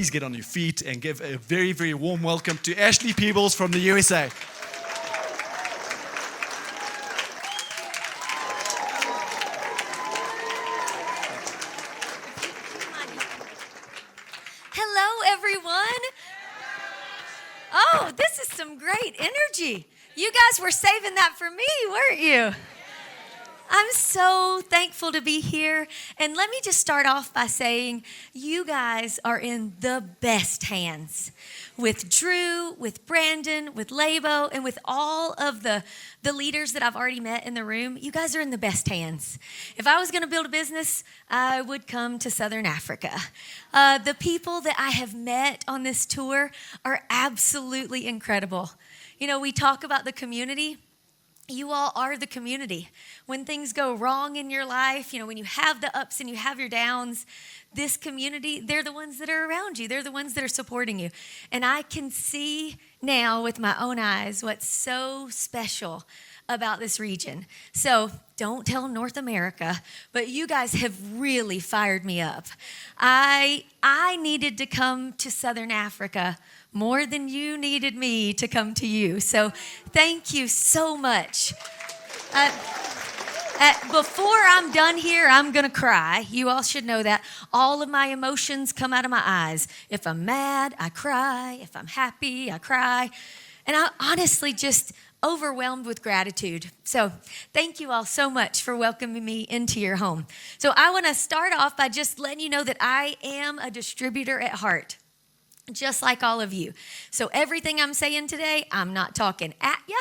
please get on your feet and give a very, very warm welcome to Ashley Peebles from the USA. Hello, everyone. Oh, this is some great energy. You guys were saving that for me, weren't you? I'm so thankful to be here. And let me just start off by saying you guys are in the best hands. With Drew, with Brandon, with Labo, and with all of the leaders that I've already met in the room, you guys are in the best hands. If I was going to build a business, I would come to Southern Africa. The people that I have met on this tour are absolutely incredible. You know, we talk about the community. You all are the community. When things go wrong in your life, you know, when you have the ups and you have your downs, this community, they're the ones that are around you. They're the ones that are supporting you. And I can see now with my own eyes what's so special about this region. So don't tell North America, but you guys have really fired me up. I needed to come to Southern Africa more than you needed me to come to you. So thank you so much. Before I'm done here, I'm going to cry. You all should know that. All of my emotions come out of my eyes. If I'm mad, I cry. If I'm happy, I cry. And I'm honestly just overwhelmed with gratitude. So thank you all so much for welcoming me into your home. So I want to start off by just letting you know that I am a distributor at heart, just like all of you. So everything I'm saying today, I'm not talking at you.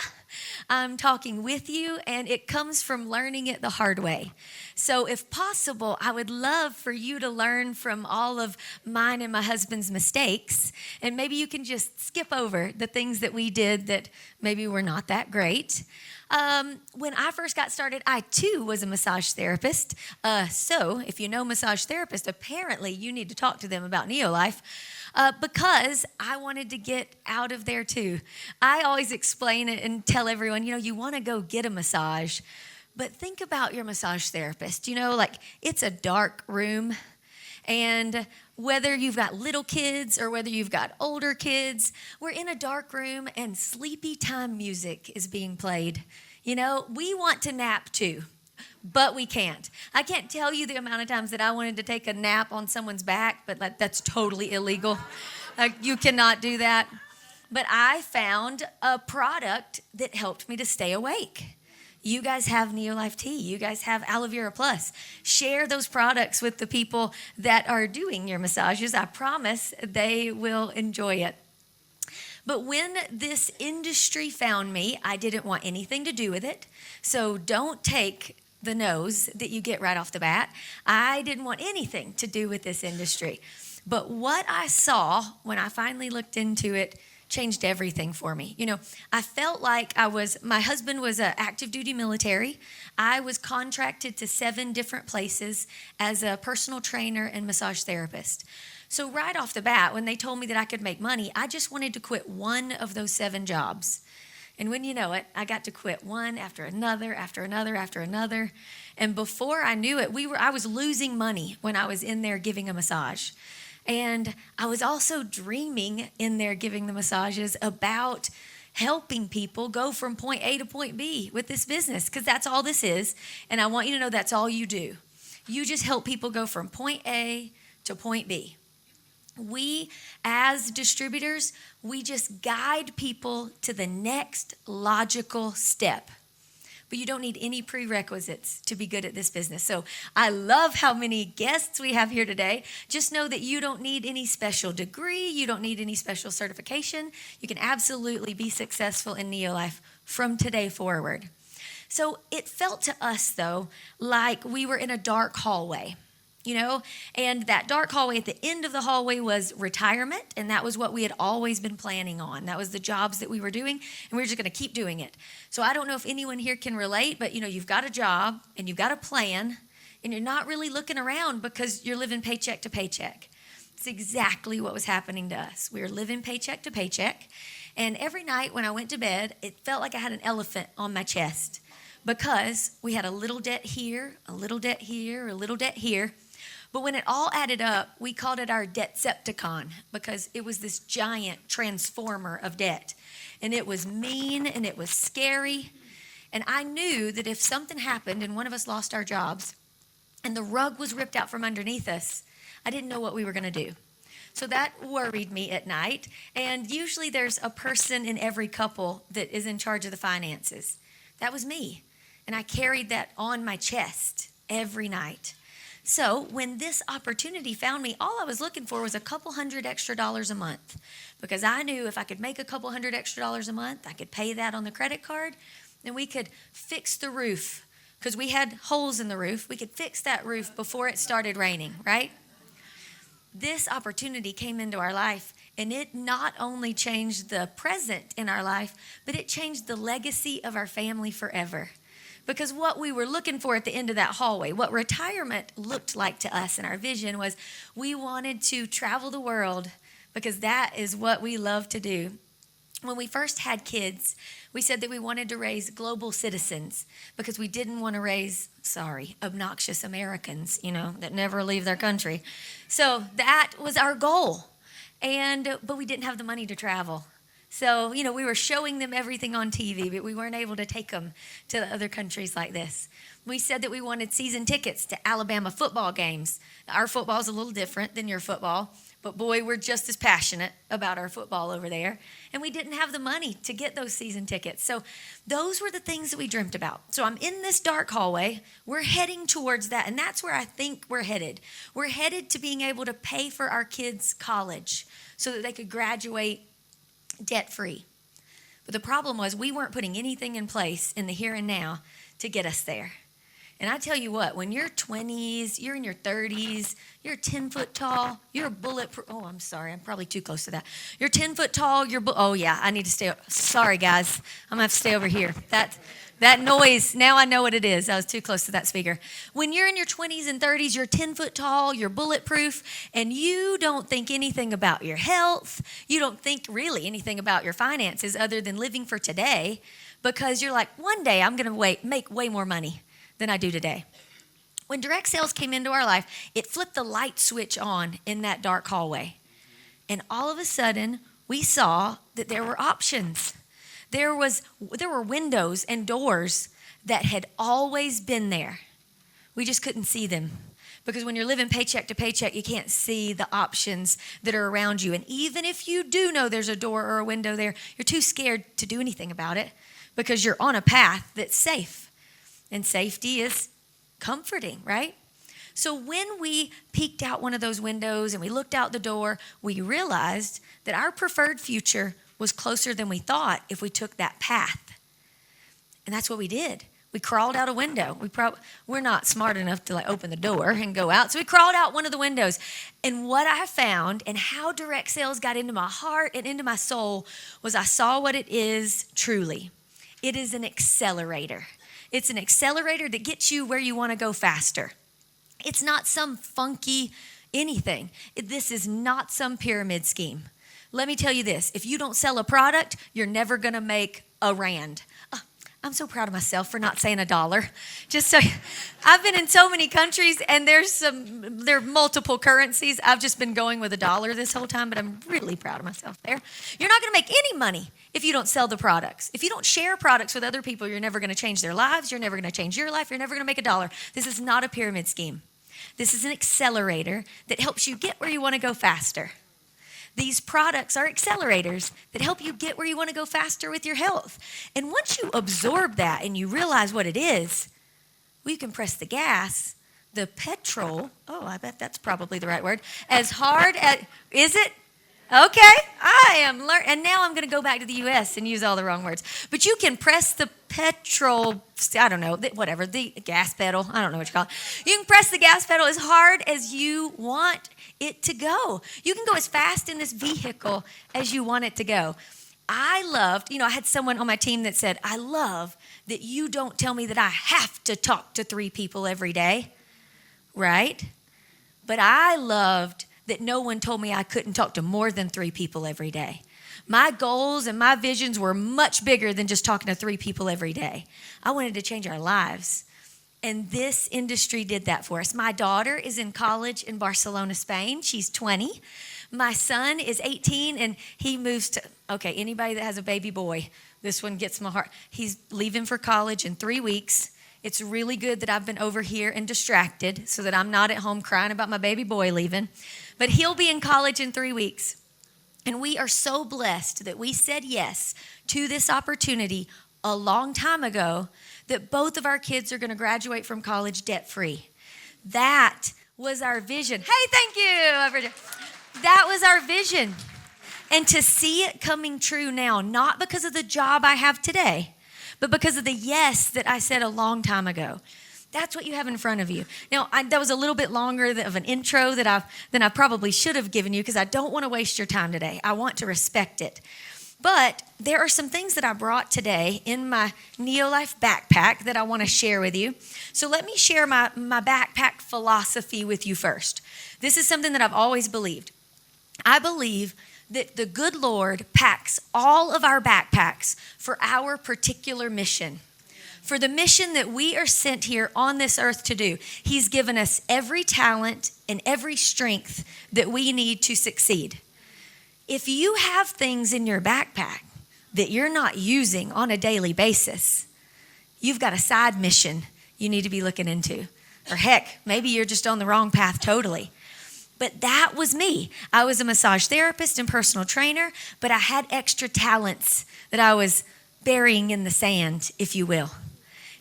I'm talking with you, and it comes from learning it the hard way. So if possible, I would love for you to learn from all of mine and my husband's mistakes, and maybe you can just skip over the things that we did that maybe were not that great. When I first got started, I too was a massage therapist. So if you know massage therapists, apparently you need to talk to them about NeoLife. Because I wanted to get out of there too. I always explain it and tell everyone, you know, you want to go get a massage, but think about your massage therapist. You know, like it's a dark room, and whether you've got little kids or whether you've got older kids, we're in a dark room and sleepy time music is being played. You know, we want to nap too. But we can't. I can't tell you the amount of times that I wanted to take a nap on someone's back, but that's totally illegal. You cannot do that. But I found a product that helped me to stay awake. You guys have NeoLife Tea. You guys have Aloe Vera Plus. Share those products with the people that are doing your massages. I promise they will enjoy it. But when this industry found me, I didn't want anything to do with it. So don't take the nose that you get right off the bat. I didn't want anything to do with this industry. But what I saw when I finally looked into it changed everything for me. You know, I felt like my husband was an active duty military. I was contracted to 7 different places as a personal trainer and massage therapist. So right off the bat, when they told me that I could make money, I just wanted to quit one of those 7 jobs. And when you know it, I got to quit one after another, after another, after another. And before I knew it, I was losing money when I was in there giving a massage. And I was also dreaming in there giving the massages about helping people go from point A to point B with this business, because that's all this is. And I want you to know that's all you do. You just help people go from point A to point B. We, as distributors, we just guide people to the next logical step. But you don't need any prerequisites to be good at this business. So I love how many guests we have here today. Just know that you don't need any special degree. You don't need any special certification. You can absolutely be successful in NeoLife from today forward. So it felt to us, though, like we were in a dark hallway. You know, and that dark hallway, at the end of the hallway was retirement, and that was what we had always been planning on. That was the jobs that we were doing, and we were just going to keep doing it. So I don't know if anyone here can relate, but, you know, you've got a job, and you've got a plan, and you're not really looking around because you're living paycheck to paycheck. It's exactly what was happening to us. We were living paycheck to paycheck, and every night when I went to bed, it felt like I had an elephant on my chest because we had a little debt here, a little debt here, a little debt here. But when it all added up, we called it our Debtcepticon because it was this giant transformer of debt. And it was mean and it was scary. And I knew that if something happened and one of us lost our jobs and the rug was ripped out from underneath us, I didn't know what we were going to do. So that worried me at night. And usually there's a person in every couple that is in charge of the finances. That was me. And I carried that on my chest every night. So when this opportunity found me, all I was looking for was a couple $100 extra a month, because I knew if I could make a couple $100 extra a month, I could pay that on the credit card, and we could fix the roof because we had holes in the roof. We could fix that roof before it started raining, right? This opportunity came into our life, and it not only changed the present in our life, but it changed the legacy of our family forever. Because what we were looking for at the end of that hallway, what retirement looked like to us in our vision, was we wanted to travel the world because that is what we love to do. When we first had kids, we said that we wanted to raise global citizens because we didn't want to raise, obnoxious Americans, that never leave their country. So that was our goal. But we didn't have the money to travel. So, we were showing them everything on TV, but we weren't able to take them to other countries like this. We said that we wanted season tickets to Alabama football games. Our football is a little different than your football, but boy, we're just as passionate about our football over there. And we didn't have the money to get those season tickets. So those were the things that we dreamt about. So I'm in this dark hallway. We're heading towards that, and that's where I think we're headed. We're headed to being able to pay for our kids' college so that they could graduate debt-free. But the problem was we weren't putting anything in place in the here and now to get us there. And I tell you what, when you're 20s, you're in your 30s, you're 10 foot tall, you're bulletproof. Oh, I'm sorry. I'm probably too close to that. You're 10 foot tall. Oh, yeah. I need to stay. Sorry, guys. I'm going to have to stay over here. That noise, now I know what it is. I was too close to that speaker. When you're in your 20s and 30s, you're 10 foot tall, you're bulletproof, and you don't think anything about your health. You don't think really anything about your finances other than living for today, because you're like, one day I'm going to make way more money than I do today. When direct sales came into our life, it flipped the light switch on in that dark hallway. And all of a sudden, we saw that there were options. There were windows and doors that had always been there. We just couldn't see them. Because when you're living paycheck to paycheck, you can't see the options that are around you. And even if you do know there's a door or a window there, you're too scared to do anything about it because you're on a path that's safe. And safety is comforting, right? So when we peeked out one of those windows and we looked out the door, we realized that our preferred future was closer than we thought if we took that path. And that's what we did. We crawled out a window. We're not smart enough to open the door and go out. So we crawled out one of the windows. And what I found and how direct sales got into my heart and into my soul was I saw what it is truly. It is an accelerator. It's an accelerator that gets you where you want to go faster. It's not some funky anything. This is not some pyramid scheme. Let me tell you this. If you don't sell a product, you're never going to make a rand. I'm so proud of myself for not saying $1. Just so I've been in so many countries and there are multiple currencies. I've just been going with $1 this whole time, but I'm really proud of myself there. You're not going to make any money if you don't sell the products. If you don't share products with other people, you're never going to change their lives. You're never going to change your life. You're never going to make $1. This is not a pyramid scheme. This is an accelerator that helps you get where you want to go faster. These products are accelerators that help you get where you want to go faster with your health. And once you absorb that and you realize what it is, well, you can press the gas, the petrol, I bet that's probably the right word, as hard as, is it? Okay, I am learning. And now I'm going to go back to the U.S. and use all the wrong words. But you can press the petrol, the gas pedal. I don't know what you call it. You can press the gas pedal as hard as you want it to go. You can go as fast in this vehicle as you want it to go. I loved, I had someone on my team that said, I love that you don't tell me that I have to talk to 3 people every day, right? But I loved that no one told me I couldn't talk to more than 3 people every day. My goals and my visions were much bigger than just talking to 3 people every day. I wanted to change our lives. And this industry did that for us. My daughter is in college in Barcelona, Spain. She's 20. My son is 18, and he moves to, okay, anybody that has a baby boy, this one gets my heart. He's leaving for college in 3 weeks. It's really good that I've been over here and distracted so that I'm not at home crying about my baby boy leaving. But he'll be in college in 3 weeks. And we are so blessed that we said yes to this opportunity a long time ago, that both of our kids are going to graduate from college debt-free. That was our vision. Hey, thank you. That was our vision. And to see it coming true now, not because of the job I have today, but because of the yes that I said a long time ago. That's what you have in front of you. Now, that was a little bit longer of an intro than I probably should have given you, because I don't want to waste your time today. I want to respect it. But there are some things that I brought today in my NeoLife backpack that I want to share with you. So let me share my backpack philosophy with you first. This is something that I've always believed. I believe that the good Lord packs all of our backpacks for our particular mission. For the mission that we are sent here on this earth to do. He's given us every talent and every strength that we need to succeed. If you have things in your backpack that you're not using on a daily basis, you've got a side mission you need to be looking into. Or heck, maybe you're just on the wrong path totally. But that was me. I was a massage therapist and personal trainer, but I had extra talents that I was burying in the sand, if you will.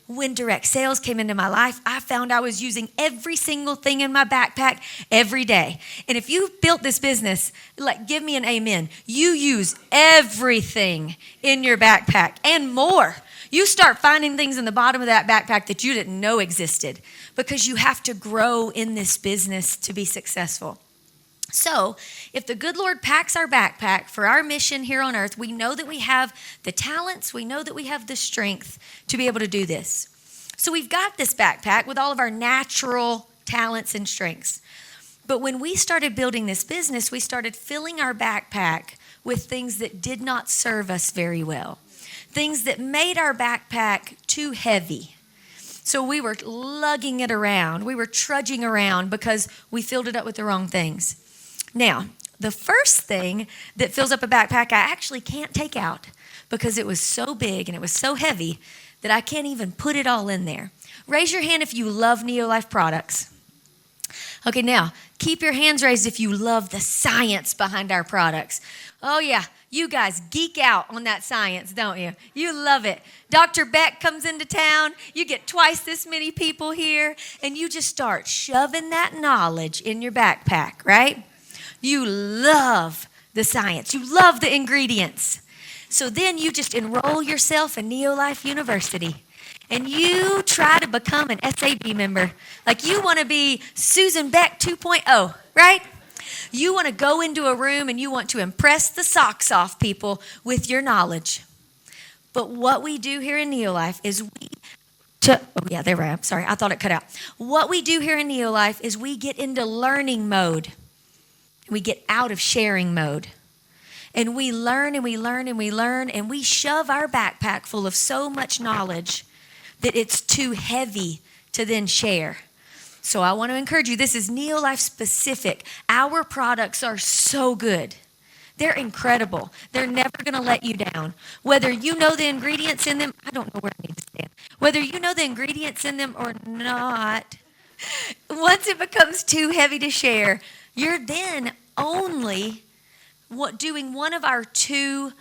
When direct sales came into my life, I found I was using every single thing in my backpack every day. And if you built this business, like, give me an amen. You use everything in your backpack and more. You start finding things in the bottom of that backpack that you didn't know existed, because you have to grow in this business to be successful. So if the good Lord packs our backpack for our mission here on earth, we know that we have the talents, we know that we have the strength to be able to do this. So we've got this backpack with all of our natural talents and strengths. But when we started building this business, we started filling our backpack with things that did not serve us very well. Things that made our backpack too heavy. So we were lugging it around. We were trudging around because we filled it up with the wrong things. Now, the first thing that fills up a backpack, I actually can't take out because it was so big and it was so heavy that I can't even put it all in there. Raise your hand if you love NeoLife products. Okay, now, keep your hands raised if you love the science behind our products. Oh, yeah, you guys geek out on that science, don't you? You love it. Dr. Beck comes into town, you get twice this many people here, and you just start shoving that knowledge in your backpack, right? You love the science. You love the ingredients. So then you just enroll yourself in NeoLife University. And you try to become an SAB member. Like, you want to be Susan Beck 2.0, right? You want to go into a room and you want to impress the socks off people with your knowledge. But what we do here in NeoLife is sorry, I thought it cut out. What we do here in NeoLife is we get into learning mode. We get out of sharing mode. And we learn and we learn and we learn, and we shove our backpack full of so much knowledge that it's too heavy to then share. So I want to encourage you, this is NeoLife specific. Our products are so good. They're incredible. They're never going to let you down. Whether you know the ingredients in them, I don't know where I need to stand. Whether you know the ingredients in them or not, once it becomes too heavy to share, you're then only doing one of our two,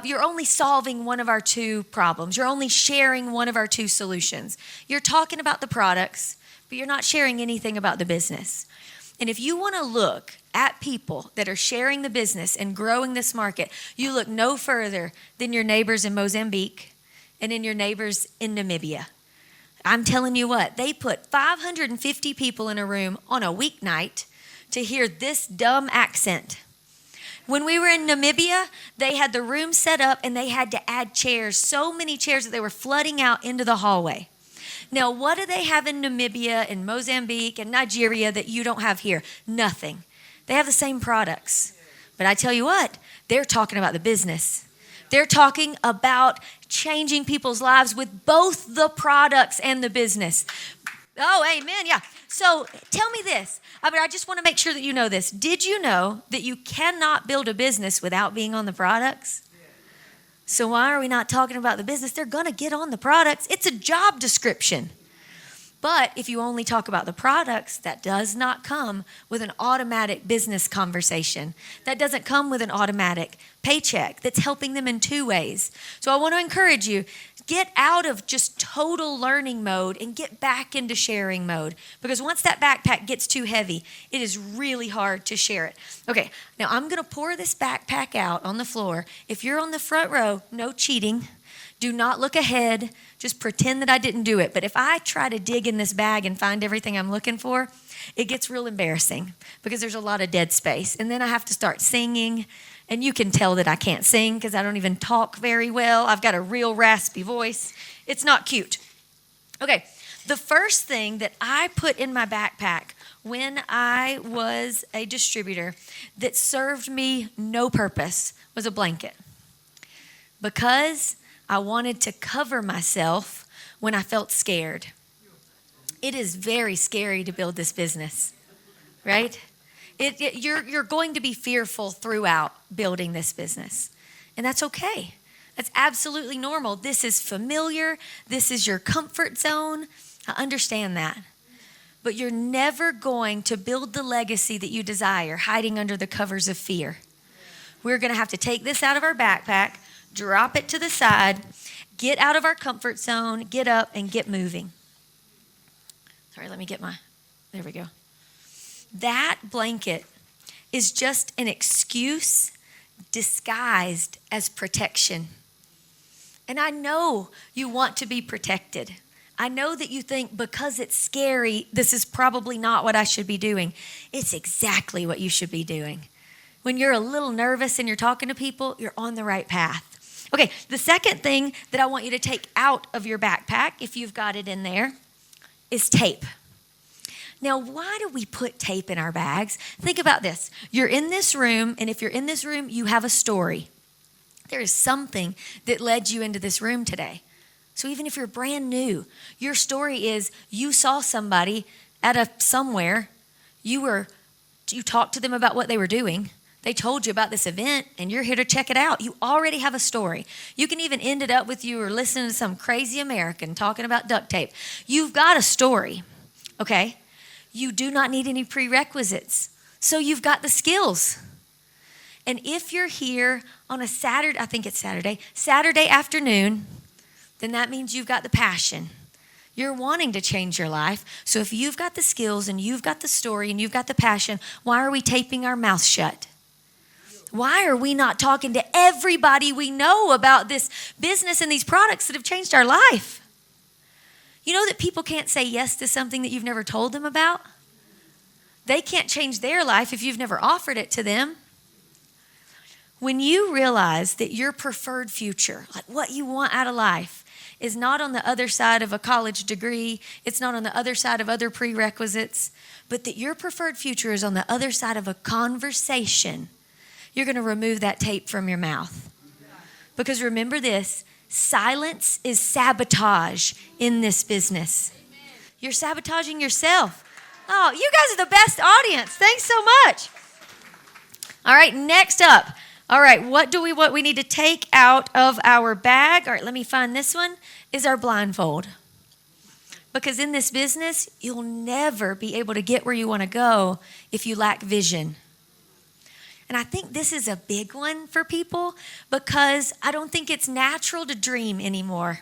you're only solving one of our two problems. You're only sharing one of our two solutions. You're talking about the products, but you're not sharing anything about the business. And if you want to look at people that are sharing the business and growing this market, you look no further than your neighbors in Mozambique and in your neighbors in Namibia. I'm telling you what, they put 550 people in a room on a weeknight to hear this dumb accent. When we were in Namibia, they had the room set up and they had to add chairs, so many chairs that they were flooding out into the hallway. Now, what do they have in Namibia and Mozambique and Nigeria that you don't have here? Nothing. They have the same products. But I tell you what, they're talking about the business. They're talking about changing people's lives with both the products and the business. Oh, amen. Yeah. So tell me this. I just want to make sure that you know this. Did you know that you cannot build a business without being on the products? So why are we not talking about the business? They're going to get on the products. It's a job description. But if you only talk about the products, that does not come with an automatic business conversation. That doesn't come with an automatic paycheck. That's helping them in two ways. So I want to encourage you, get out of just total learning mode and get back into sharing mode. Because once that backpack gets too heavy, it is really hard to share it. Okay, now I'm going to pour this backpack out on the floor. If you're on the front row, no cheating. Do not look ahead. Just pretend that I didn't do it. But if I try to dig in this bag and find everything I'm looking for, it gets real embarrassing because there's a lot of dead space. And then I have to start singing. And you can tell that I can't sing because I don't even talk very well. I've got a real raspy voice. It's not cute. Okay, the first thing that I put in my backpack when I was a distributor that served me no purpose was a blanket. Because I wanted to cover myself when I felt scared. It is very scary to build this business, right? You're going to be fearful throughout building this business, and that's okay. That's absolutely normal. This is familiar. This is your comfort zone. I understand that. But you're never going to build the legacy that you desire hiding under the covers of fear. We're going to have to take this out of our backpack, drop it to the side, get out of our comfort zone, get up, and get moving. Sorry, let me get there we go. That blanket is just an excuse disguised as protection. And I know you want to be protected. I know that you think because it's scary, this is probably not what I should be doing. It's exactly what you should be doing. When you're a little nervous and you're talking to people, you're on the right path. Okay, the second thing that I want you to take out of your backpack, if you've got it in there, is tape. Now, why do we put tape in our bags? Think about this. You're in this room, and if you're in this room, you have a story. There is something that led you into this room today. So even if you're brand new, your story is you saw somebody at somewhere, you talked to them about what they were doing. They told you about this event, and you're here to check it out. You already have a story. You can even end it up with you or listening to some crazy American talking about duct tape. You've got a story, okay? You do not need any prerequisites. So you've got the skills. And if you're here on a Saturday, I think it's Saturday afternoon, then that means you've got the passion. You're wanting to change your life. So if you've got the skills and you've got the story and you've got the passion, why are we taping our mouth shut? Why are we not talking to everybody we know about this business and these products that have changed our life? You know that people can't say yes to something that you've never told them about? They can't change their life if you've never offered it to them. When you realize that your preferred future, like what you want out of life, is not on the other side of a college degree, it's not on the other side of other prerequisites, but that your preferred future is on the other side of a conversation, you're going to remove that tape from your mouth. Because remember this, silence is sabotage in this business. You're sabotaging yourself. Oh, you guys are the best audience. Thanks so much. All right, next up. All right, what we need to take out of our bag? All right, let me find this one, is our blindfold. Because in this business, you'll never be able to get where you want to go if you lack vision. And I think this is a big one for people because I don't think it's natural to dream anymore.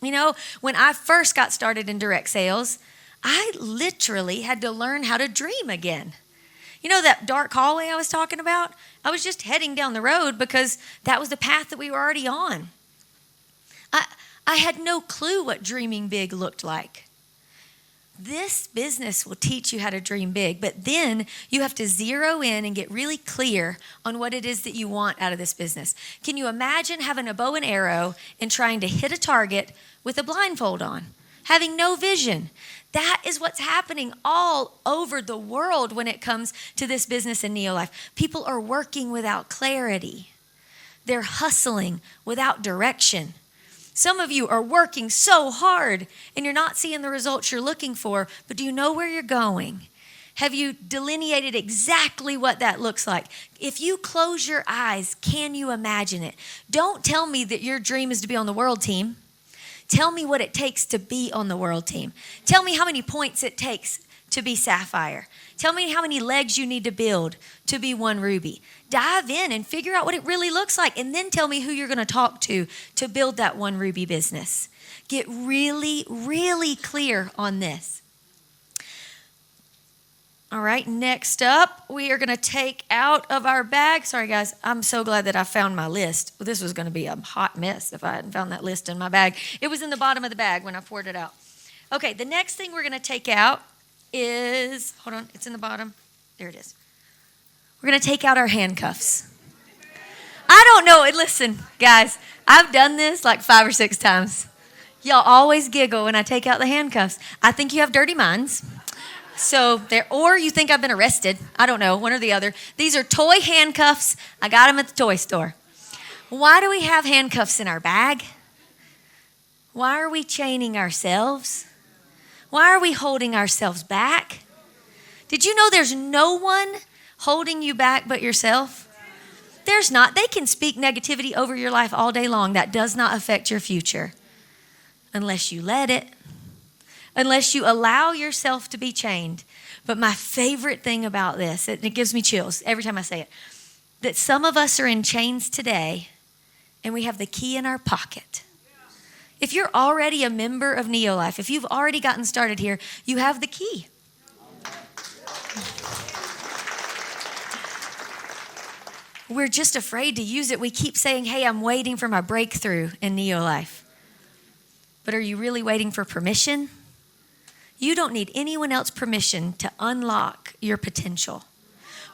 You know, when I first got started in direct sales, I literally had to learn how to dream again. You know that dark hallway I was talking about? I was just heading down the road because that was the path that we were already on. I had no clue what dreaming big looked like. This business will teach you how to dream big, but then you have to zero in and get really clear on what it is that you want out of this business. Can you imagine having a bow and arrow and trying to hit a target with a blindfold on, having no vision? That is what's happening all over the world when it comes to this business in NeoLife. People are working without clarity. They're hustling without direction. Some of you are working so hard and you're not seeing the results you're looking for, but do you know where you're going? Have you delineated exactly what that looks like? If you close your eyes, can you imagine it? Don't tell me that your dream is to be on the world team. Tell me what it takes to be on the world team. Tell me how many points it takes to be Sapphire. Tell me how many legs you need to build to be one Ruby. Dive in and figure out what it really looks like, and then tell me who you're going to talk to build that one Ruby business. Get really, really clear on this. All right, next up, we are going to take out of our bag. Sorry, guys, I'm so glad that I found my list. This was going to be a hot mess if I hadn't found that list in my bag. It was in the bottom of the bag when I poured it out. Okay, the next thing we're going to take out is, hold on, it's in the bottom. There it is. We're going to take out our handcuffs. I don't know. Listen, guys, I've done this like 5 or 6 times. Y'all always giggle when I take out the handcuffs. I think you have dirty minds. So there, or you think I've been arrested. I don't know, one or the other. These are toy handcuffs. I got them at the toy store. Why do we have handcuffs in our bag? Why are we chaining ourselves? Why are we holding ourselves back? Did you know there's no one holding you back but yourself? There's not. They can speak negativity over your life all day long. That does not affect your future unless you let it. Unless you allow yourself to be chained. But my favorite thing about this, it gives me chills every time I say it, that some of us are in chains today and we have the key in our pocket. If you're already a member of NeoLife, if you've already gotten started here, you have the key. We're just afraid to use it. We keep saying, hey, I'm waiting for my breakthrough in NeoLife. But are you really waiting for permission? You don't need anyone else's permission to unlock your potential.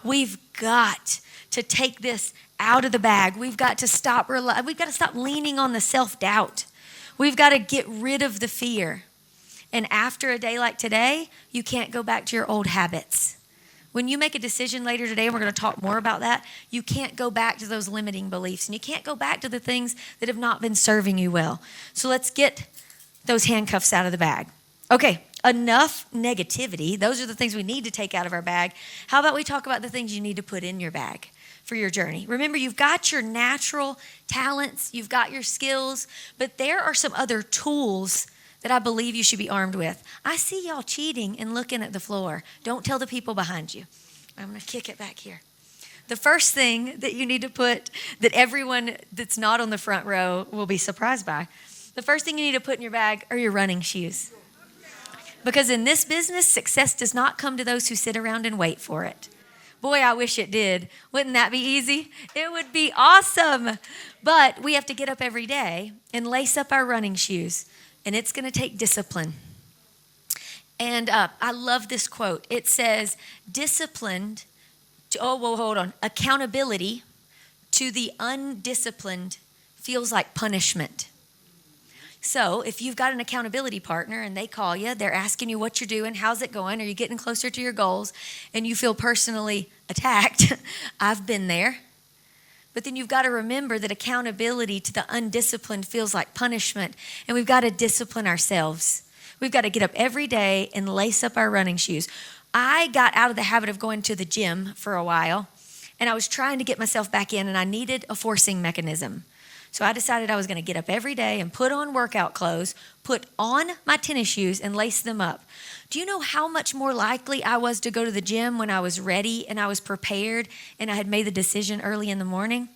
We've got to take this out of the bag. We've got to stop leaning on the self-doubt. We've got to get rid of the fear. And after a day like today, you can't go back to your old habits. When you make a decision later today, and we're going to talk more about that, you can't go back to those limiting beliefs. And you can't go back to the things that have not been serving you well. So let's get those handcuffs out of the bag. Okay, enough negativity. Those are the things we need to take out of our bag. How about we talk about the things you need to put in your bag for your journey? Remember, you've got your natural talents, you've got your skills, but there are some other tools that I believe you should be armed with. I see y'all cheating and looking at the floor. Don't tell the people behind you. I'm going to kick it back here. The first thing that you need to put, that everyone that's not on the front row will be surprised by, the first thing you need to put in your bag are your running shoes. Because in this business, success does not come to those who sit around and wait for it. Boy, I wish it did. Wouldn't that be easy? It would be awesome. But we have to get up every day and lace up our running shoes. And it's going to take discipline. And I love this quote. It says, accountability to the undisciplined feels like punishment. So if you've got an accountability partner and they call you, they're asking you what you're doing, how's it going, are you getting closer to your goals, and you feel personally attacked, I've been there. But then you've got to remember that accountability to the undisciplined feels like punishment, and we've got to discipline ourselves. We've got to get up every day and lace up our running shoes. I got out of the habit of going to the gym for a while, and I was trying to get myself back in, and I needed a forcing mechanism. So I decided I was going to get up every day and put on workout clothes, put on my tennis shoes, and lace them up. Do you know how much more likely I was to go to the gym when I was ready and I was prepared and I had made the decision early in the morning?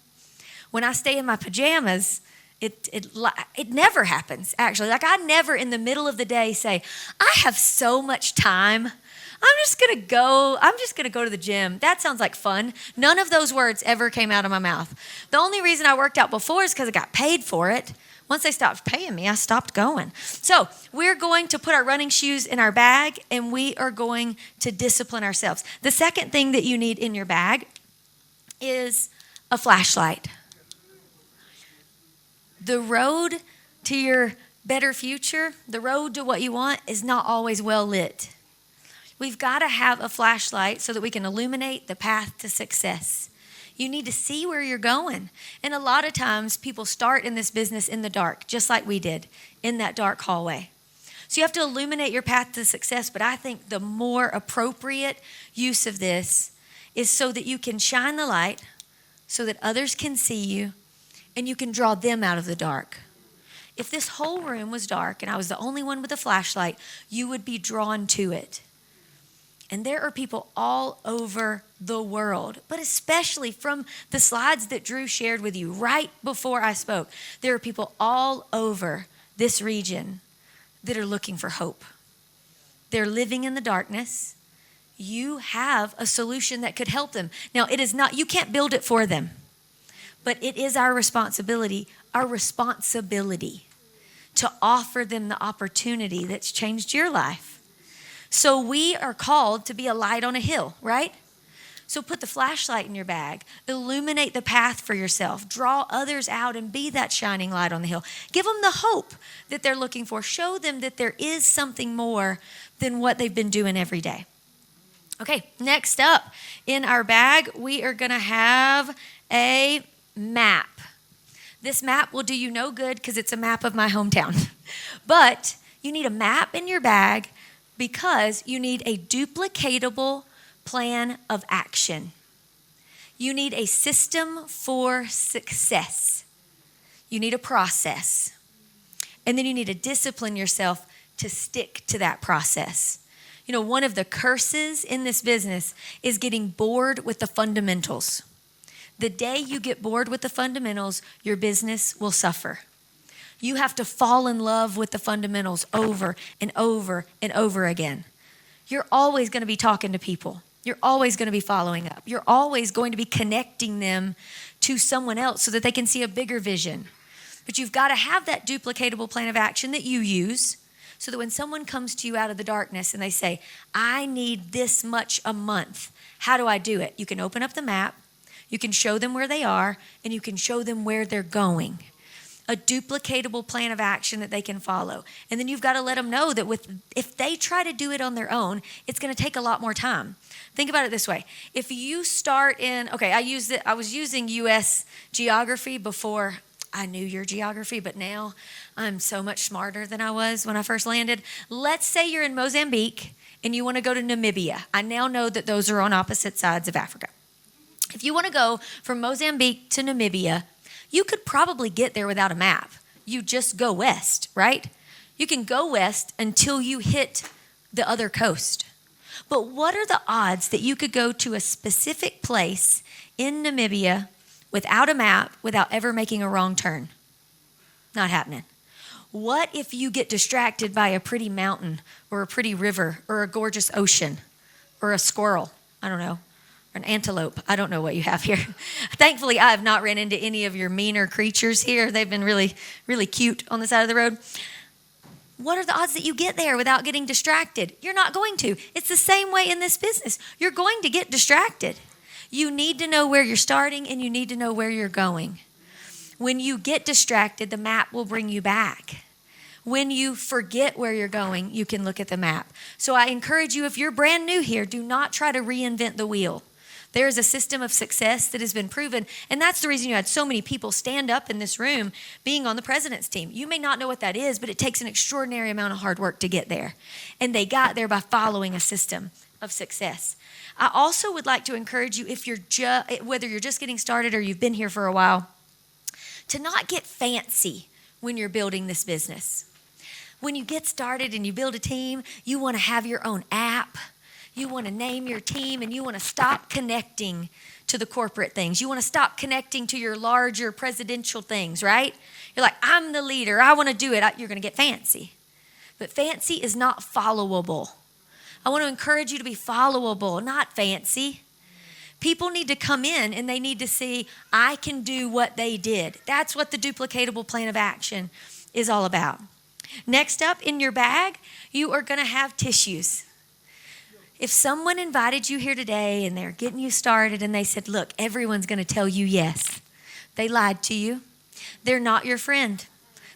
When I stay in my pajamas, it never happens, actually. Like, I never in the middle of the day say, I have so much time. I'm just going to go to the gym. That sounds like fun. None of those words ever came out of my mouth. The only reason I worked out before is because I got paid for it. Once they stopped paying me, I stopped going. So we're going to put our running shoes in our bag, and we are going to discipline ourselves. The second thing that you need in your bag is a flashlight. The road to your better future, the road to what you want, is not always well lit. We've got to have a flashlight so that we can illuminate the path to success. You need to see where you're going. And a lot of times people start in this business in the dark, just like we did, in that dark hallway. So you have to illuminate your path to success, but I think the more appropriate use of this is so that you can shine the light, so that others can see you, and you can draw them out of the dark. If this whole room was dark and I was the only one with a flashlight, you would be drawn to it. And there are people all over the world, but especially from the slides that Drew shared with you right before I spoke, there are people all over this region that are looking for hope. They're living in the darkness. You have a solution that could help them. Now, it is not, you can't build it for them, but it is our responsibility to offer them the opportunity that's changed your life. So we are called to be a light on a hill, right? So put the flashlight in your bag, illuminate the path for yourself, draw others out and be that shining light on the hill. Give them the hope that they're looking for. Show them that there is something more than what they've been doing every day. Okay, next up in our bag, we are gonna have a map. This map will do you no good because it's a map of my hometown. But you need a map in your bag because you need a duplicatable plan of action. You need a system for success. You need a process. And then you need to discipline yourself to stick to that process. You know, one of the curses in this business is getting bored with the fundamentals. The day you get bored with the fundamentals, your business will suffer. You have to fall in love with the fundamentals over and over and over again. You're always going to be talking to people. You're always going to be following up. You're always going to be connecting them to someone else so that they can see a bigger vision. But you've got to have that duplicatable plan of action that you use so that when someone comes to you out of the darkness and they say, I need this much a month, how do I do it? You can open up the map, you can show them where they are, and you can show them where they're going. A duplicatable plan of action that they can follow. And then you've got to let them know that if they try to do it on their own, it's going to take a lot more time. Think about it this way. If you start in, I was using U.S. geography before I knew your geography, but now I'm so much smarter than I was when I first landed. Let's say you're in Mozambique and you want to go to Namibia. I now know that those are on opposite sides of Africa. If you want to go from Mozambique to Namibia, you could probably get there without a map. You just go west, right? You can go west until you hit the other coast. But what are the odds that you could go to a specific place in Namibia without a map, without ever making a wrong turn? Not happening. What if you get distracted by a pretty mountain or a pretty river or a gorgeous ocean or a squirrel? I don't know. An antelope. I don't know what you have here. Thankfully, I have not ran into any of your meaner creatures here. They've been really, really cute on the side of the road. What are the odds that you get there without getting distracted? You're not going to. It's the same way in this business. You're going to get distracted. You need to know where you're starting and you need to know where you're going. When you get distracted, the map will bring you back. When you forget where you're going, you can look at the map. So I encourage you, if you're brand new here, do not try to reinvent the wheel. There is a system of success that has been proven, and that's the reason you had so many people stand up in this room being on the president's team. You may not know what that is, but it takes an extraordinary amount of hard work to get there. And they got there by following a system of success. I also would like to encourage you, if you're whether you're just getting started or you've been here for a while, to not get fancy when you're building this business. When you get started and you build a team, you want to have your own app. You want to name your team and you want to stop connecting to the corporate things. You want to stop connecting to your larger presidential things, right? You're like, I'm the leader. I want to do it. You're going to get fancy. But fancy is not followable. I want to encourage you to be followable, not fancy. People need to come in and they need to see, I can do what they did. That's what the duplicatable plan of action is all about. Next up in your bag, you are going to have tissues. If someone invited you here today and they're getting you started and they said, look, everyone's going to tell you yes, they lied to you. They're not your friend.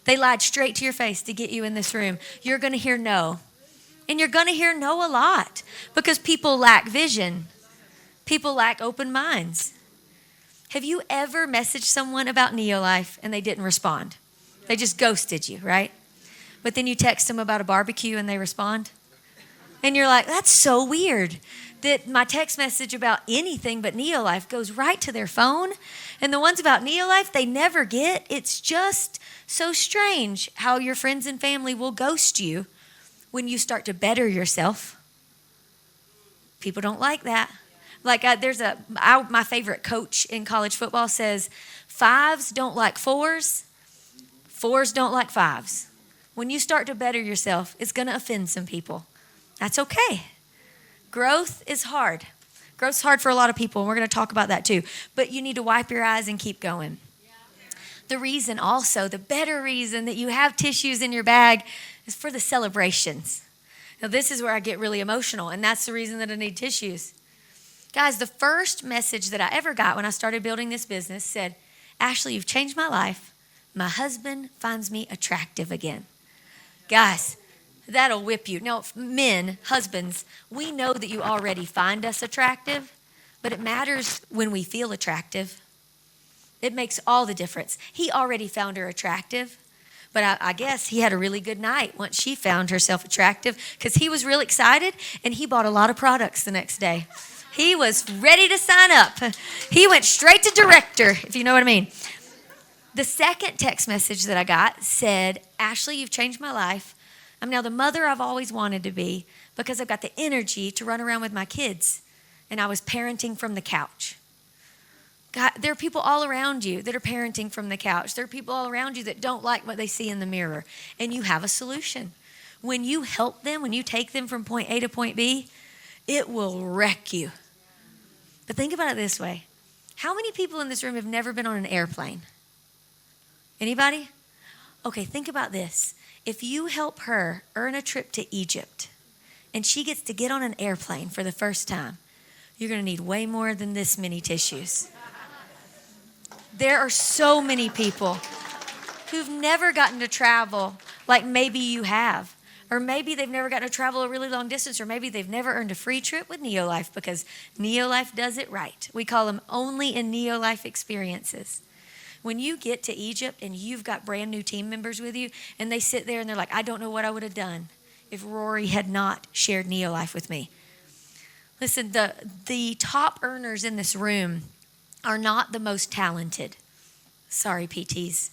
They lied straight to your face to get you in this room. You're going to hear no. And you're going to hear no a lot because people lack vision. People lack open minds. Have you ever messaged someone about NeoLife and they didn't respond? They just ghosted you, right? But then you text them about a barbecue and they respond? And you're like, that's so weird that my text message about anything but NeoLife goes right to their phone. And the ones about NeoLife, they never get. It's just so strange how your friends and family will ghost you when you start to better yourself. People don't like that. Like my favorite coach in college football says, 5s don't like 4s, 4s don't like 5s. When you start to better yourself, it's going to offend some people. That's okay. Growth is hard. Growth's hard for a lot of people, and we're going to talk about that too. But you need to wipe your eyes and keep going. The reason also, the better reason that you have tissues in your bag is for the celebrations. Now, this is where I get really emotional, and that's the reason that I need tissues. Guys, the first message that I ever got when I started building this business said, Ashley, you've changed my life. My husband finds me attractive again. Guys, that'll whip you. Now, men, husbands, we know that you already find us attractive, but it matters when we feel attractive. It makes all the difference. He already found her attractive, but I guess he had a really good night once she found herself attractive because he was real excited and he bought a lot of products the next day. He was ready to sign up. He went straight to director, if you know what I mean. The second text message that I got said, Ashley, you've changed my life. I'm now the mother I've always wanted to be because I've got the energy to run around with my kids. And I was parenting from the couch. God, there are people all around you that are parenting from the couch. There are people all around you that don't like what they see in the mirror. And you have a solution. When you help them, when you take them from point A to point B, it will wreck you. But think about it this way. How many people in this room have never been on an airplane? Anybody? Okay, think about this. If you help her earn a trip to Egypt and she gets to get on an airplane for the first time, you're going to need way more than this many tissues. There are so many people who've never gotten to travel like maybe you have. Or maybe they've never gotten to travel a really long distance, or maybe they've never earned a free trip with NeoLife because NeoLife does it right. We call them only in NeoLife experiences. When you get to Egypt and you've got brand new team members with you and they sit there and they're like, I don't know what I would have done if Rory had not shared NeoLife with me. Listen, the top earners in this room are not the most talented. Sorry, PTs.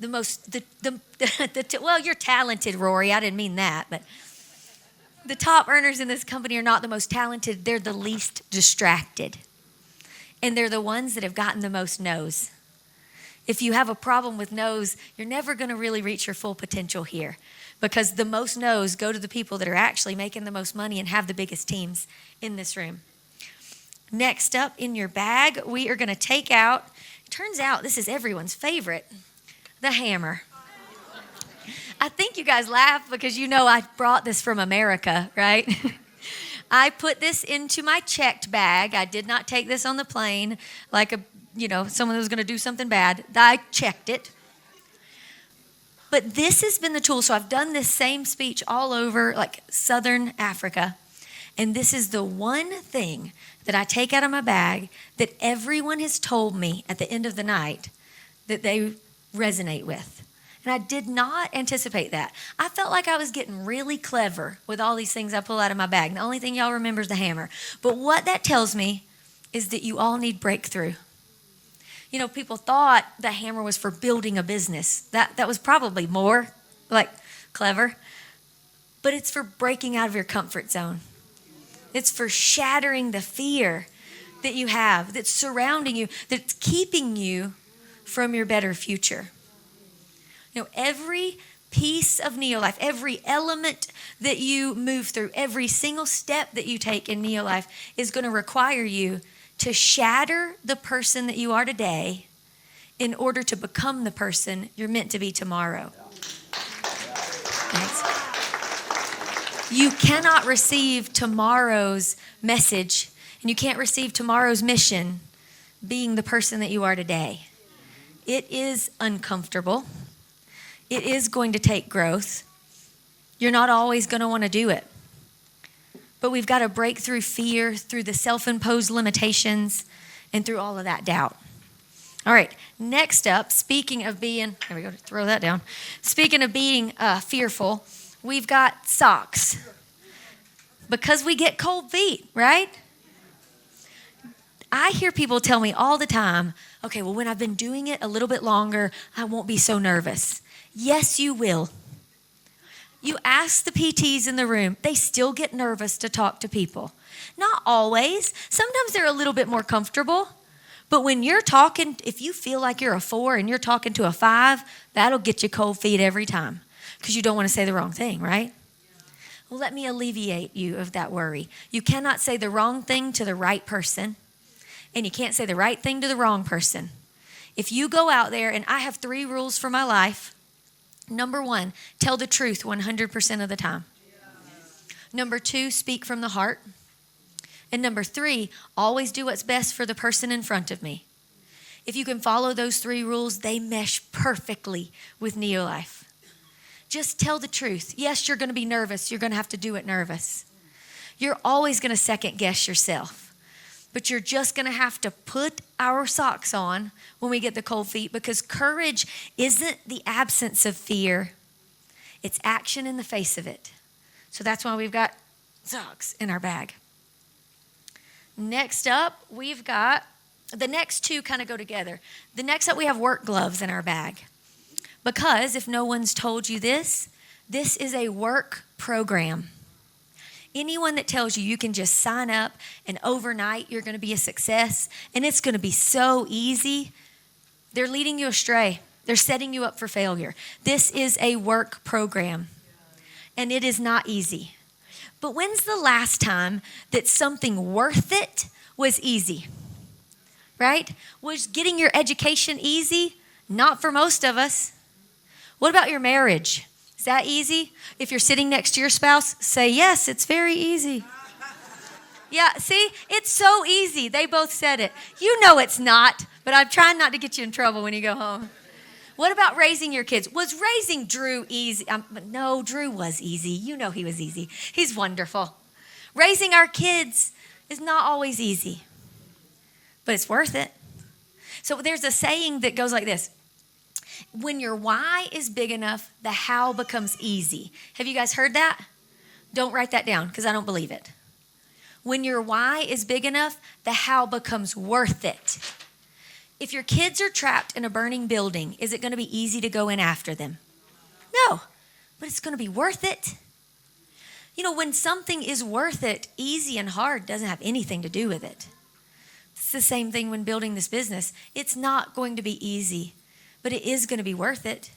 Well, you're talented, Rory. I didn't mean that, but the top earners in this company are not the most talented. They're the least distracted. And they're the ones that have gotten the most no's. If you have a problem with no's, you're never going to really reach your full potential here because the most no's go to the people that are actually making the most money and have the biggest teams in this room. Next up in your bag, we are going to take out, turns out this is everyone's favorite, the hammer. I think you guys laugh because you know I brought this from America, right? I put this into my checked bag. I did not take this on the plane like someone that was going to do something bad. I checked it. But this has been the tool. So I've done this same speech all over like Southern Africa. And this is the one thing that I take out of my bag that everyone has told me at the end of the night that they resonate with. And I did not anticipate that. I felt like I was getting really clever with all these things I pull out of my bag. The only thing y'all remember is the hammer. But what that tells me is that you all need breakthrough. You know, people thought the hammer was for building a business. That was probably more like clever. But it's for breaking out of your comfort zone. It's for shattering the fear that you have, that's surrounding you, that's keeping you from your better future. You know, every piece of NeoLife, every element that you move through, every single step that you take in NeoLife is going to require you to shatter the person that you are today in order to become the person you're meant to be tomorrow. Thanks. You cannot receive tomorrow's message and you can't receive tomorrow's mission being the person that you are today. It is uncomfortable. It is going to take growth. You're not always going to want to do it. But we've got to break through fear, through the self-imposed limitations, and through all of that doubt. All right, next up, speaking of being, there we go, throw that down. Speaking of being fearful, we've got socks. Because we get cold feet, right? I hear people tell me all the time, okay, well, when I've been doing it a little bit longer, I won't be so nervous. Yes, you will. You ask the PTs in the room, they still get nervous to talk to people. Not always. Sometimes they're a little bit more comfortable. But when you're talking, if you feel like you're a 4 and you're talking to a 5, that'll get you cold feet every time because you don't want to say the wrong thing, right? Well, let me alleviate you of that worry. You cannot say the wrong thing to the right person, and you can't say the right thing to the wrong person. If you go out there, and I have 3 rules for my life. Number 1, tell the truth 100% of the time. Number 2, speak from the heart. And number 3, always do what's best for the person in front of me. If you can follow those 3 rules, they mesh perfectly with NeoLife. Just tell the truth. Yes, you're going to be nervous. You're going to have to do it nervous. You're always going to second guess yourself. But you're just going to have to put our socks on when we get the cold feet, because courage isn't the absence of fear. It's action in the face of it. So that's why we've got socks in our bag. Next up, we've got, the next 2 kind of go together. The next up, we have work gloves in our bag. Because if no one's told you this is a work program. Anyone that tells you can just sign up and overnight you're going to be a success and it's going to be so easy, they're leading you astray. They're setting you up for failure. This is a work program, and it is not easy. But when's the last time that something worth it was easy? Right? Was getting your education easy? Not for most of us. What about your marriage? Is that easy? If you're sitting next to your spouse, say, yes, it's very easy. Yeah, see? It's so easy. They both said it. You know it's not, but I'm trying not to get you in trouble when you go home. What about raising your kids? Was raising Drew easy? No, Drew was easy. You know he was easy. He's wonderful. Raising our kids is not always easy, but it's worth it. So there's a saying that goes like this. When your why is big enough, the how becomes easy. Have you guys heard that? Don't write that down because I don't believe it. When your why is big enough, the how becomes worth it. If your kids are trapped in a burning building, is it going to be easy to go in after them? No, but it's going to be worth it. You know, when something is worth it, easy and hard doesn't have anything to do with it. It's the same thing when building this business. It's not going to be easy, but it is going to be worth it.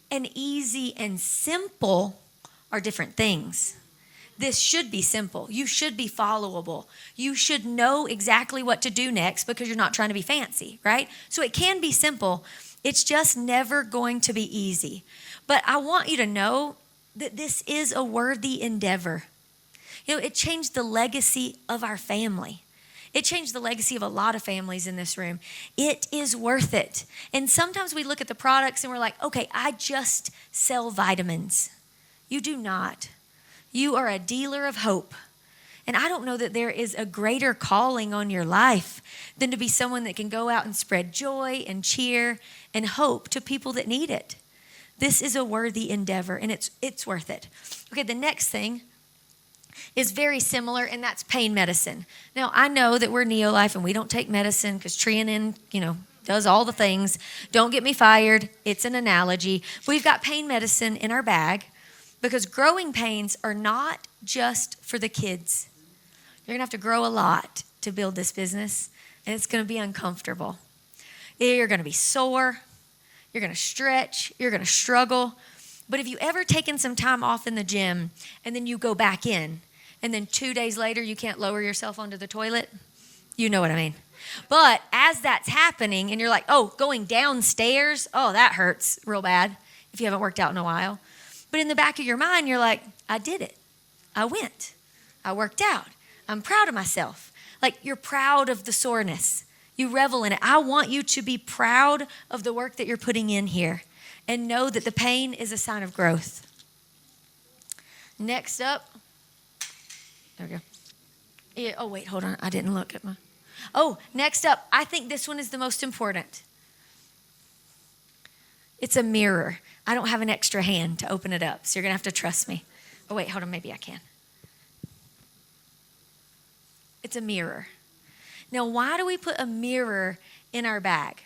And easy and simple are different things. This should be simple. You should be followable. You should know exactly what to do next because you're not trying to be fancy, right? So it can be simple. It's just never going to be easy. But I want you to know that this is a worthy endeavor. You know, it changed the legacy of our family. It changed the legacy of a lot of families in this room. It is worth it. And sometimes we look at the products and we're like, okay, I just sell vitamins. You do not. You are a dealer of hope. And I don't know that there is a greater calling on your life than to be someone that can go out and spread joy and cheer and hope to people that need it. This is a worthy endeavor, and it's worth it. Okay, the next thing is very similar, and that's pain medicine. Now, I know that we're NeoLife and we don't take medicine because Trianin, does all the things. Don't get me fired. It's an analogy. We've got pain medicine in our bag because growing pains are not just for the kids. You're going to have to grow a lot to build this business, and it's going to be uncomfortable. You're going to be sore. You're going to stretch. You're going to struggle. But have you ever taken some time off in the gym and then you go back in and then 2 days later you can't lower yourself onto the toilet? You know what I mean. But as that's happening and you're like, oh, going downstairs, oh, that hurts real bad if you haven't worked out in a while. But in the back of your mind, you're like, I did it. I went. I worked out. I'm proud of myself. Like you're proud of the soreness. You revel in it. I want you to be proud of the work that you're putting in here and know that the pain is a sign of growth. Next up, there we go. Yeah, oh, wait, hold on. I didn't look at my. Oh, next up, I think this one is the most important. It's a mirror. I don't have an extra hand to open it up, so you're going to have to trust me. Oh, wait, hold on. Maybe I can. It's a mirror. Now, why do we put a mirror in our bag?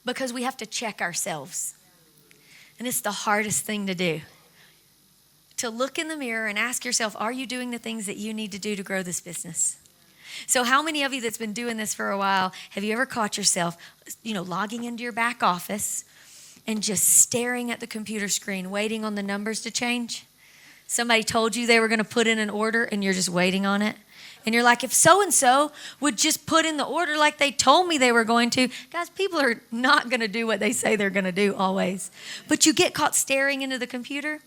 Because we have to check ourselves. And it's the hardest thing to do. To look in the mirror and ask yourself, are you doing the things that you need to do to grow this business? So how many of you that's been doing this for a while, have you ever caught yourself, logging into your back office and just staring at the computer screen, waiting on the numbers to change? Somebody told you they were going to put in an order and you're just waiting on it. And you're like, if so-and-so would just put in the order like they told me they were going to. Guys, people are not going to do what they say they're going to do always. But you get caught staring into the computer.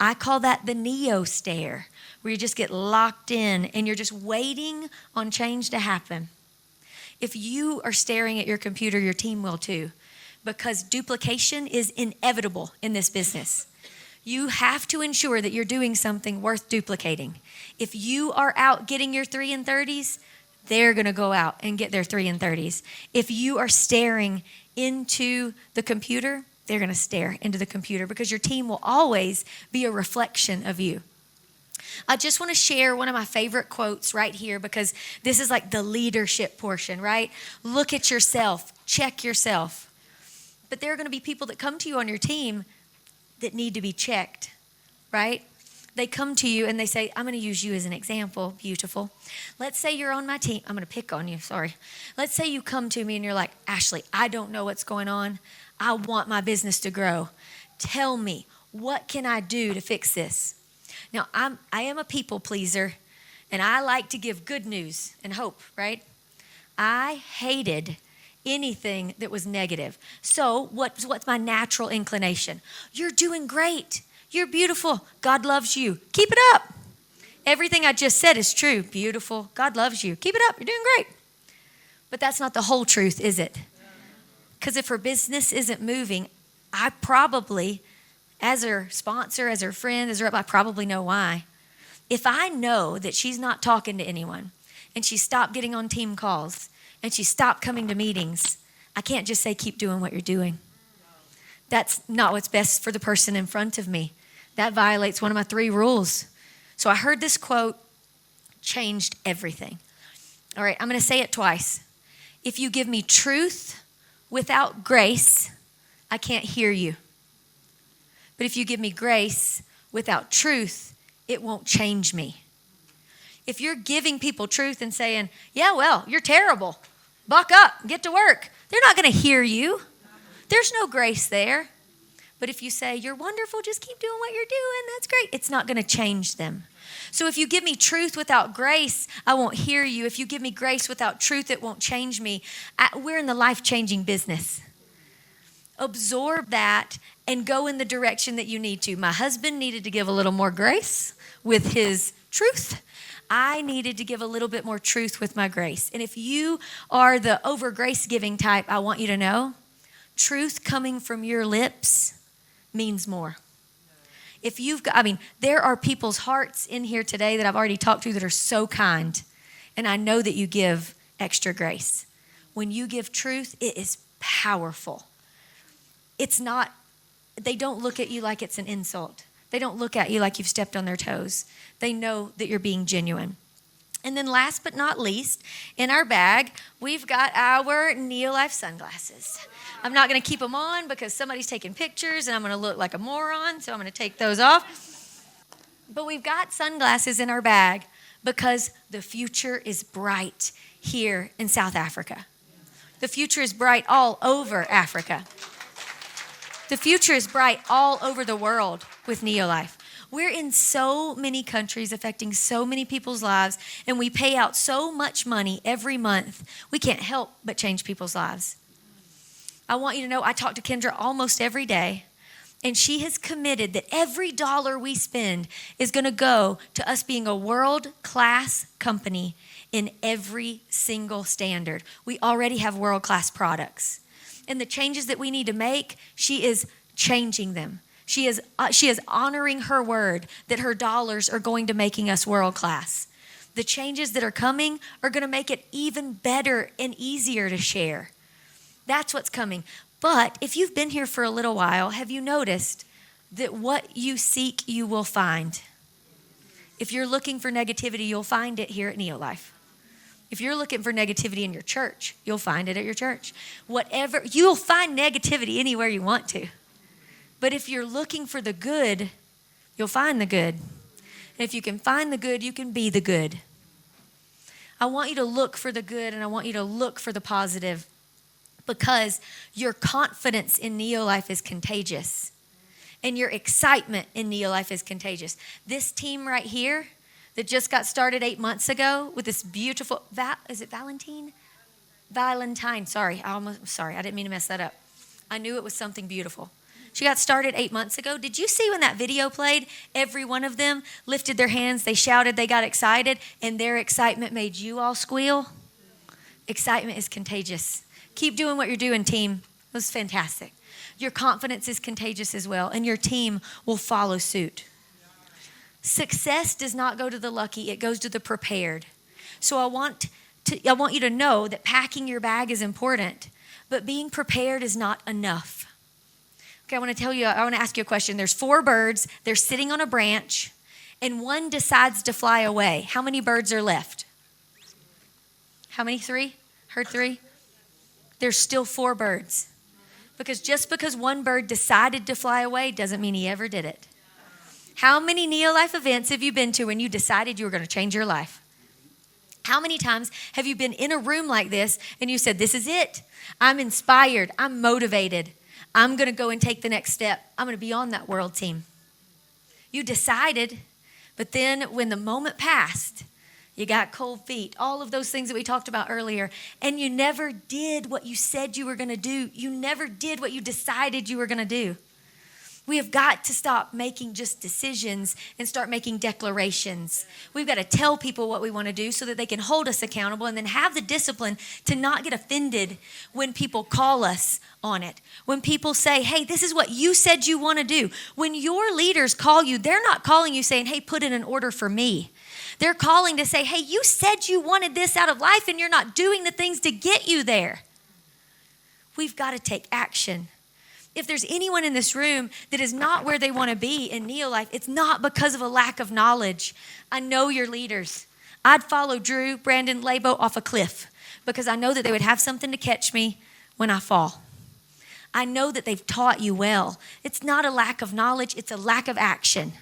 I call that the Neo stare, where you just get locked in and you're just waiting on change to happen. If you are staring at your computer, your team will too, because duplication is inevitable in this business. You have to ensure that you're doing something worth duplicating. If you are out getting your 3 and 30s, they're going to go out and get their 3 and 30s. If you are staring into the computer, they're going to stare into the computer, because your team will always be a reflection of you. I just want to share one of my favorite quotes right here, because this is like the leadership portion, right? Look at yourself, check yourself. But there are going to be people that come to you on your team that need to be checked, right? They come to you and they say, I'm going to use you as an example, beautiful. Let's say you're on my team. I'm going to pick on you, sorry. Let's say you come to me and you're like, Ashley, I don't know what's going on. I want my business to grow. Tell me, what can I do to fix this? Now, I am a people pleaser, and I like to give good news and hope, right? I hated anything that was negative. So what's my natural inclination? You're doing great. You're beautiful. God loves you. Keep it up. Everything I just said is true. Beautiful. God loves you. Keep it up. You're doing great. But that's not the whole truth, is it? Because if her business isn't moving, I probably, as her sponsor, as her friend, as her rep, I probably know why. If I know that she's not talking to anyone and she stopped getting on team calls and she stopped coming to meetings, I can't just say, keep doing what you're doing. That's not what's best for the person in front of me. That violates one of my 3 rules. So I heard this quote, changed everything. All right, I'm going to say it twice. If you give me truth without grace, I can't hear you. But if you give me grace without truth, it won't change me. If you're giving people truth and saying, yeah, well, you're terrible, buck up, get to work, they're not going to hear you. There's no grace there. But if you say, you're wonderful, just keep doing what you're doing, that's great, it's not going to change them. So if you give me truth without grace, I won't hear you. If you give me grace without truth, it won't change me. We're in the life-changing business. Absorb that and go in the direction that you need to. My husband needed to give a little more grace with his truth. I needed to give a little bit more truth with my grace. And if you are the over grace giving type, I want you to know, truth coming from your lips means more. If you've got, there are people's hearts in here today that I've already talked to that are so kind. And I know that you give extra grace. When you give truth, it is powerful. It's not, they don't look at you like it's an insult. They don't look at you like you've stepped on their toes. They know that you're being genuine. And then last but not least, in our bag, we've got our NeoLife sunglasses. I'm not going to keep them on because somebody's taking pictures and I'm going to look like a moron, so I'm going to take those off. But we've got sunglasses in our bag because the future is bright here in South Africa. The future is bright all over Africa. The future is bright all over the world with NeoLife. We're in so many countries affecting so many people's lives, and we pay out so much money every month. We can't help but change people's lives. I want you to know I talk to Kendra almost every day, and she has committed that every dollar we spend is going to go to us being a world-class company in every single standard. We already have world-class products. And the changes that we need to make, she is changing them. She is honoring her word that her dollars are going to making us world class. The changes that are coming are going to make it even better and easier to share. That's what's coming. But if you've been here for a little while, have you noticed that what you seek, you will find? If you're looking for negativity, you'll find it here at NeoLife. If you're looking for negativity in your church, you'll find it at your church. Whatever, you'll find negativity anywhere you want to. But if you're looking for the good, you'll find the good. And if you can find the good, you can be the good. I want you to look for the good, and I want you to look for the positive, because your confidence in NeoLife is contagious. And your excitement in NeoLife is contagious. This team right here that just got started 8 months ago with this beautiful, is it Valentine? Valentine, sorry, I didn't mean to mess that up. I knew it was something beautiful. She got started 8 months ago. Did you see when that video played? Every one of them lifted their hands, they shouted, they got excited, and their excitement made you all squeal. Excitement is contagious. Keep doing what you're doing, team. It was fantastic. Your confidence is contagious as well, and your team will follow suit. Success does not go to the lucky, it goes to the prepared. So I want you to know that packing your bag is important, but being prepared is not enough. Okay, I want to ask you a question. There's 4 birds, they're sitting on a branch, and one decides to fly away. How many birds are left? How many? 3? Heard 3? There's still 4 birds. Because just because one bird decided to fly away doesn't mean he ever did it. How many NeoLife events have you been to when you decided you were going to change your life? How many times have you been in a room like this and you said, this is it. I'm inspired. I'm motivated. I'm going to go and take the next step. I'm going to be on that world team. You decided, but then when the moment passed, you got cold feet, all of those things that we talked about earlier, and you never did what you said you were going to do. You never did what you decided you were going to do. We have got to stop making just decisions and start making declarations. We've got to tell people what we want to do so that they can hold us accountable, and then have the discipline to not get offended when people call us on it. When people say, hey, this is what you said you want to do. When your leaders call you, they're not calling you saying, hey, put in an order for me. They're calling to say, hey, you said you wanted this out of life and you're not doing the things to get you there. We've got to take action. If there's anyone in this room that is not where they want to be in NeoLife, it's not because of a lack of knowledge. I know your leaders. I'd follow Drew, Brandon, Labo off a cliff because I know that they would have something to catch me when I fall. I know that they've taught you well. It's not a lack of knowledge, it's a lack of action.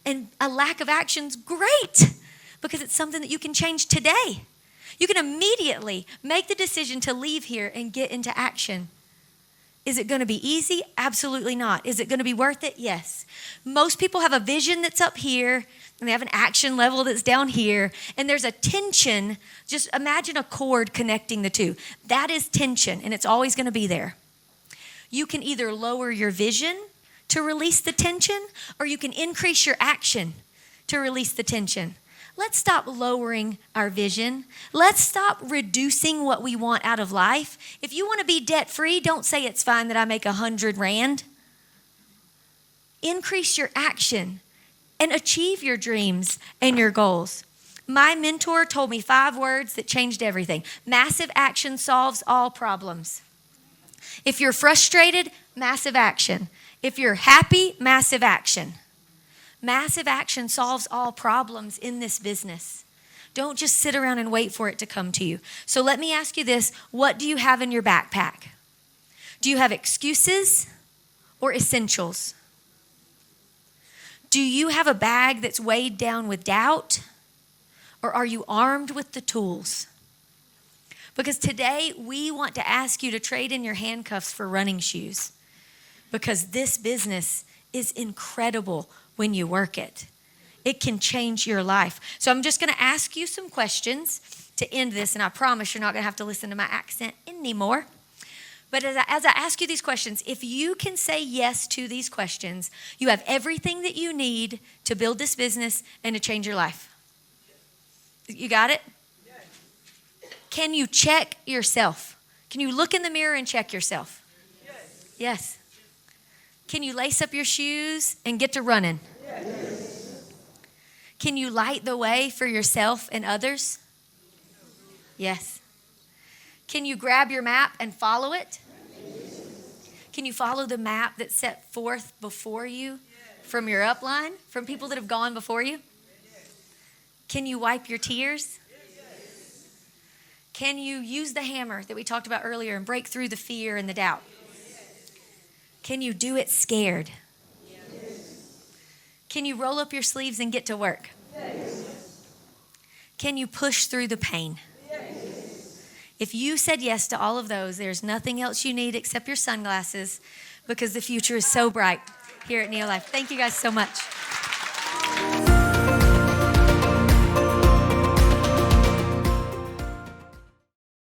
And a lack of action's great because it's something that you can change today. You can immediately make the decision to leave here and get into action. Is it going to be easy? Absolutely not. Is it going to be worth it? Yes. Most people have a vision that's up here, and they have an action level that's down here, and there's a tension. Just imagine a cord connecting the two. That is tension, and it's always going to be there. You can either lower your vision to release the tension, or you can increase your action to release the tension. Let's stop lowering our vision. Let's stop reducing what we want out of life. If you want to be debt-free, don't say it's fine that I make 100 Rand. Increase your action and achieve your dreams and your goals. My mentor told me 5 words that changed everything. Massive action solves all problems. If you're frustrated, massive action. If you're happy, massive action. Massive action solves all problems in this business. Don't just sit around and wait for it to come to you. So let me ask you this. What do you have in your backpack? Do you have excuses or essentials? Do you have a bag that's weighed down with doubt, or are you armed with the tools? Because today we want to ask you to trade in your handcuffs for running shoes, because this business is incredible when you work it. It can change your life. So I'm just going to ask you some questions to end this, and I promise you're not going to have to listen to my accent anymore. But as I ask you these questions, if you can say yes to these questions, you have everything that you need to build this business and to change your life. You got it? Can you check yourself? Can you look in the mirror and check yourself? Yes. Can you lace up your shoes and get to running? Yes. Can you light the way for yourself and others? Yes. Can you grab your map and follow it? Can you follow the map that's set forth before you from your upline, from people that have gone before you? Can you wipe your tears? Can you use the hammer that we talked about earlier and break through the fear and the doubt? Can you do it scared? Can you roll up your sleeves and get to work? Can you push through the pain? If you said yes to all of those, there's nothing else you need except your sunglasses, because the future is so bright here at NeoLife. Thank you guys so much.